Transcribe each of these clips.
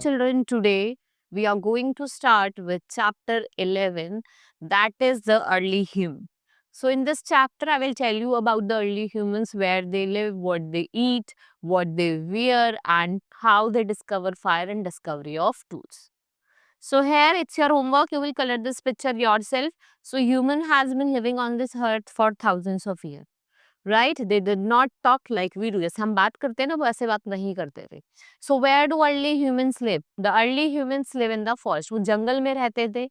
children, today we are going to start with chapter 11, that is the early human. So, in this chapter, I will tell you about the early humans, where they live, what they eat, what they wear, and how they discover fire and discovery of tools. So, here it's your homework. You will color this picture yourself. So, human has been living on this earth for thousands of years. Right they did not talk like we do जैसे हम बात करते हैं ना वैसे बात नहीं करते थे so where do early humans live the early humans live in the forest वो जंगल में रहते थे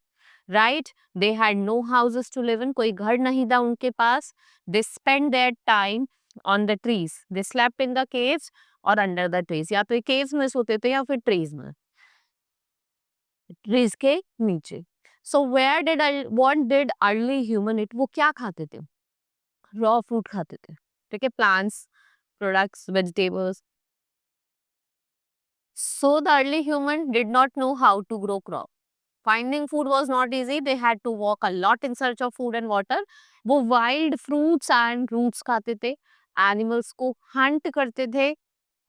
right they had no houses to live in कोई घर नहीं था उनके पास they spend their time on the trees they slept in the caves और अंडर द ट्रीज या तो केव्स में सोते थे या फिर ट्रीज के नीचे so where did what did early human eat वो क्या खाते थे रॉ फ्रूट खाते थे ठीक है plants products vegetables so the early human did not know how to grow crop finding food was not easy they had to walk a lot in search of food and water वो wild fruits and roots खाते थे animals को hunt करते थे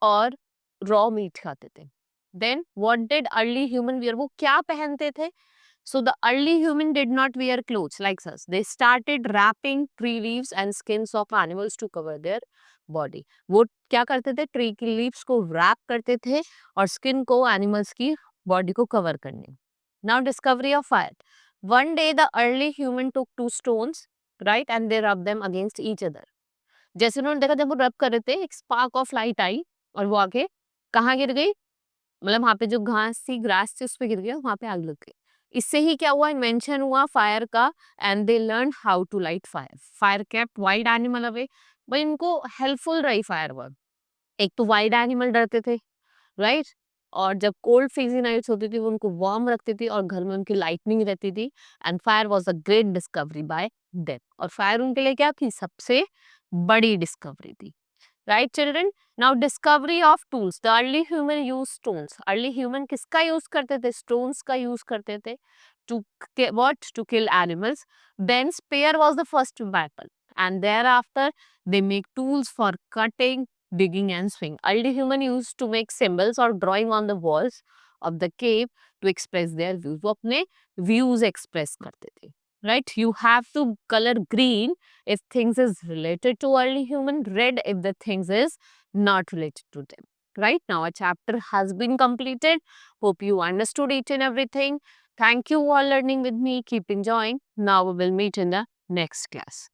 और raw meat खाते थे then what did early human wear वो क्या पहनते थे So the early human did not wear clothes like us. They started wrapping tree leaves and skins of animals to cover their body. वो क्या करते थे ट्री की लीव्स को wrap करते थे और स्किन को एनिमल्स की बॉडी को कवर करने. Now discovery of fire. One day the early human took two stones, right, and they rubbed them against each other. जैसे उन्होंने देखा जब वो रब कर रहे थे एक स्पार्क ऑफ लाइट आई और वो आके कहाँ गिर गई मतलब वहां पे जो घास थी ग्रास थी उस पर गिर गया वहां पे आग लग गई इससे ही क्या हुआ इन्वेंशन हुआ फायर का and they learn how to light fire fire kept wild animal away भाई इनको हेल्पफुल रही फायर वर्क एक तो वाइल्ड एनिमल डरते थे राइट और जब कोल्ड फ्रीजी नाइट्स होती थी वो उनको वार्म रखती थी और घर में उनकी लाइटनिंग रहती थी and fire was a great discovery bye them और फायर उनके लिए क्या थी सबसे बड़ी डिस्कवरी थी right children now discovery of tools the early human used stones early human किसका use करते थे stones का use करते थे to what to kill animals then spear was the first weapon and thereafter they make tools for cutting digging and swing early human used to make symbols or drawing on the walls of the cave to express their views वो अपने views express करते थे right you have to color green if things is related to early human red if the things is not related to them right now a chapter has been completed hope you understood each and everything thank you all learning with me keep enjoying now we will meet in the next class